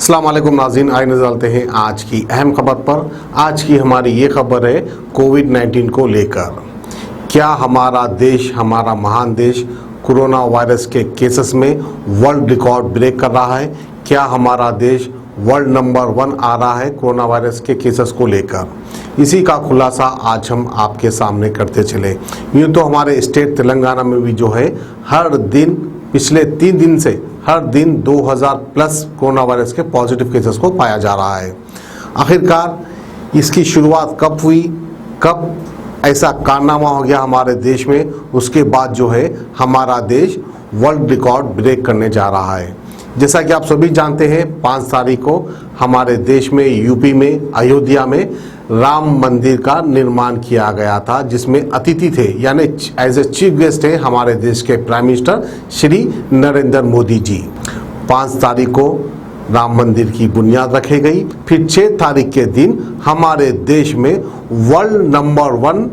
अस्सलाम वालेकुम नाज़रीन, आइए नज़र डालते हैं आज की अहम खबर पर। आज की हमारी ये खबर है कोविड-19 को लेकर। क्या हमारा देश, हमारा महान देश कोरोना वायरस के केसेस में वर्ल्ड रिकॉर्ड ब्रेक कर रहा है? क्या हमारा देश वर्ल्ड नंबर 1 आ रहा है कोरोना वायरस के केसेस को लेकर? इसी का खुलासा आज हम आपके सामने करते चले। यूँ तो हमारे स्टेट तेलंगाना में भी जो है हर दिन पिछले 3 दिन से हर दिन 2000 प्लस कोरोना वायरस के पॉजिटिव केसेस को पाया जा रहा है। आखिरकार इसकी शुरुआत कब हुई, कब ऐसा कारनामा हो गया हमारे देश में, उसके बाद जो है हमारा देश वर्ल्ड रिकॉर्ड ब्रेक करने जा रहा है। जैसा कि आप सभी जानते हैं 5 तारीख को हमारे देश में यूपी में अयोध्या में राम मंदिर का निर्माण किया गया था, जिसमें अतिथि थे यानी एज ए चीफ गेस्ट थे हमारे देश के प्राइम मिनिस्टर श्री नरेंद्र मोदी जी। 5 तारीख को राम मंदिर की बुनियाद रखी गई। फिर 6 तारीख के दिन हमारे देश में वर्ल्ड नंबर 1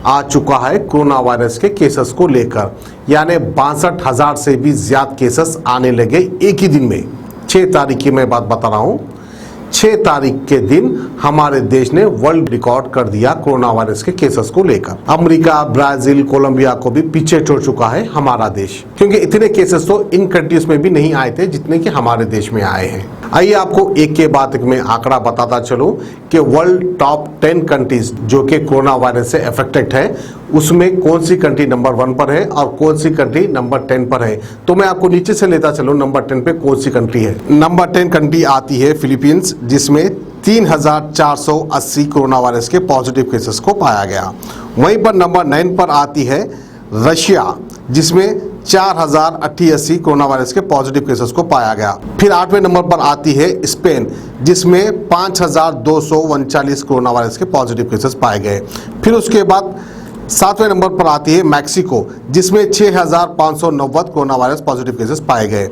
आ चुका है कोरोना वायरस के केसेस को लेकर, यानी 62,000 से भी ज्यादा केसेस आने लगे एक ही दिन में। 6 तारीख की मैं बात बता रहा हूँ। 6 तारीख के दिन हमारे देश ने वर्ल्ड रिकॉर्ड कर दिया कोरोना वायरस के केसेस को लेकर। अमेरिका, ब्राजील, कोलंबिया को भी पीछे छोड़ चुका है हमारा देश, क्योंकि इतने केसेस तो इन कंट्रीज में भी नहीं आए थे जितने कि हमारे देश में आए हैं। आइए आपको एक के बाद एक मैं आंकड़ा बताता चलो कि वर्ल्ड टॉप 10 कंट्रीज जो कि कोरोना वायरस से अफेक्टेड है, उसमें कौन सी कंट्री नंबर 1 पर है और कौन सी कंट्री नंबर 10 पर है। तो मैं आपको नीचे से लेता चलूं, नंबर 10 पे कौन सी कंट्री है। नंबर 10 कंट्री आती है फिलीपींस, जिसमें 3480 कोरोना वायरस के पॉजिटिव केसेस को पाया गया। वहीं पर नंबर 9 पर आती है रशिया, जिसमें 4088 कोरोना वायरस के पॉजिटिव केसेस को पाया गया। फिर 8वें नंबर पर आती है स्पेन, जिसमें 5239 कोरोना वायरस के पॉजिटिव केसेस पाए गए। फिर उसके बाद 7वें नंबर पर आती है मैक्सिको, जिसमें 6590 कोरोना वायरस पॉजिटिव केसेस पाए गए।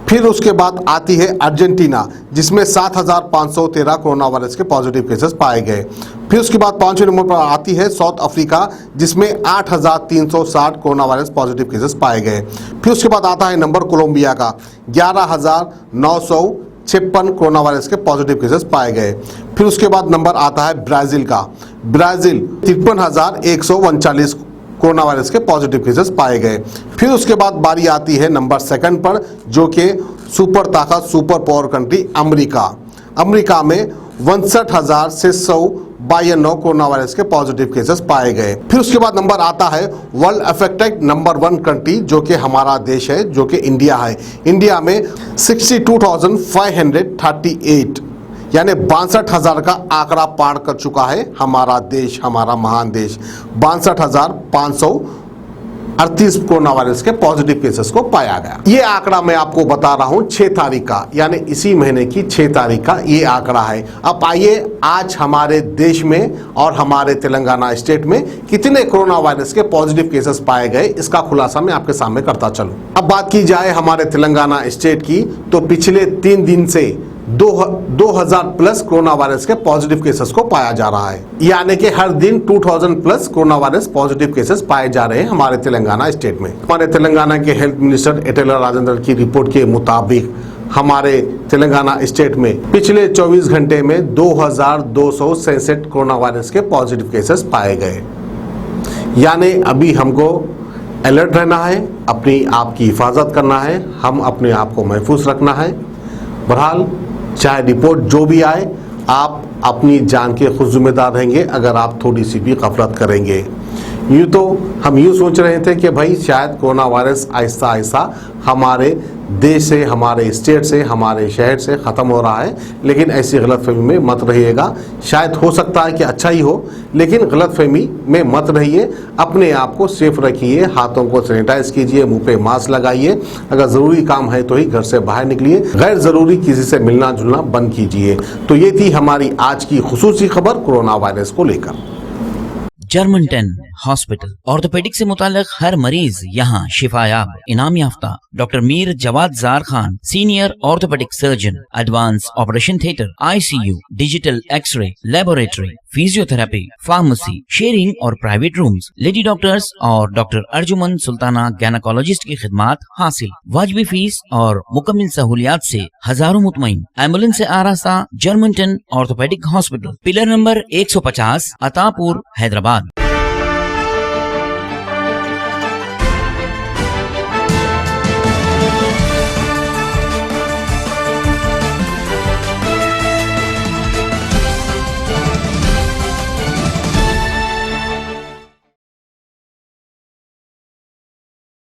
फिर उसके बाद आती है अर्जेंटीना, जिसमें 7513 कोरोना वायरस के पॉजिटिव केसेस पाए गए। फिर उसके बाद 5वें नंबर पर आती है साउथ अफ्रीका, जिसमें 8360 कोरोना वायरस पॉजिटिव केसेस पाए गए। फिर उसके बाद आता है नंबर कोलंबिया का, 11956 कोरोना वायरस के पॉजिटिव केसेस पाए गए। फिर उसके बाद नंबर आता है ब्राजील का, ब्राजील 53139 कोरोना वायरस के पॉजिटिव केसेस पाए गए। फिर उसके बाद बारी आती है नंबर 2 पर, जो कि सुपर ताकत super power country America. America में 62,692 कोरोना वायरस के पॉजिटिव केसेस पाए गए। फिर उसके बाद नंबर आता है वर्ल्ड अफेक्टेड नंबर 1 कंट्री, जो कि हमारा देश है, जो कि इंडिया है। इंडिया में 62,538 यानी 62,000 का आंकड़ा पार कर चुका है हमारा देश, हमारा महान देश। 62,538 कोरोना वायरस के पॉजिटिव केसेस को पाया गया। ये आंकड़ा मैं आपको बता रहा हूं 6 तारीख का, यानी इसी महीने की 6 तारीख का ये आंकड़ा है। अब आइए आज हमारे देश में और हमारे तेलंगाना स्टेट में कितने कोरोना वायरस के पॉजिटिव केसेस पाए गए, इसका खुलासा मैं आपके सामने करता चलूं। अब बात की जाए हमारे तेलंगाना स्टेट की, तो पिछले 3 दिन से 2000 प्लस कोरोना वायरस के पॉजिटिव केसेस को पाया जा रहा है, यानी कि हर दिन 2000 plus corona virus positive cases पाए जा रहे हैं हमारे तेलंगाना स्टेट में। हमारे तेलंगाना के हेल्थ मिनिस्टर एटेला राजेंद्र की रिपोर्ट के मुताबिक हमारे तेलंगाना स्टेट में पिछले 24 घंटे में 2267 कोरोना वायरस के पॉजिटिव केसेस पाए गए। यानी अभी हमको अलर्ट रहना है, अपनी आप की हिफाजत करना है, हम अपने आप को महफूज रखना है। बहरहाल चाहे रिपोर्ट जो भी आए, आप अपनी जान के खुद जिम्मेदार रहेंगे अगर आप थोड़ी सी भी गफलत करेंगे। यूँ तो हम यूँ सोच रहे थे कि भाई शायद कोरोना वायरस आहिस्ता आहिस्ता हमारे देश से, हमारे स्टेट से, हमारे शहर से ख़त्म हो रहा है, लेकिन ऐसी गलतफहमी में मत रहिएगा। शायद हो सकता है कि अच्छा ही हो, लेकिन गलतफहमी में मत रहिए। अपने आप को सेफ रखिए, हाथों को सैनिटाइज कीजिए, मुंह पे मास्क लगाइए, अगर ज़रूरी काम है तो ही घर से बाहर निकलिए, गैर ज़रूरी किसी से मिलना जुलना बंद कीजिए। तो ये थी हमारी आज की खुसूसी खबर कोरोना वायरस को लेकर। German 10 hospital. ऑर्थोपेडिक से मुताल्लिक हर मरीज यहाँ शिफायाब। इनाम याफ्ता doctor Mir Jawad Jar Khan, senior orthopaedic surgeon, advance operation theatre, ICU, digital xray, laboratory, physiotherapy, pharmacy, sharing और प्राइवेट रूम्स, लेडी डॉक्टर्स और डॉक्टर अर्जुमन सुल्ताना गैनाकोलॉजिस्ट की खिदमात हासिल। वाजिबी फीस और मुकम्मल सहूलियात से हजारों मुतमईन। एम्बुलेंस से आरास्ता Germanton orthopaedic hospital, pillar number 150, Attapur, Hyderabad.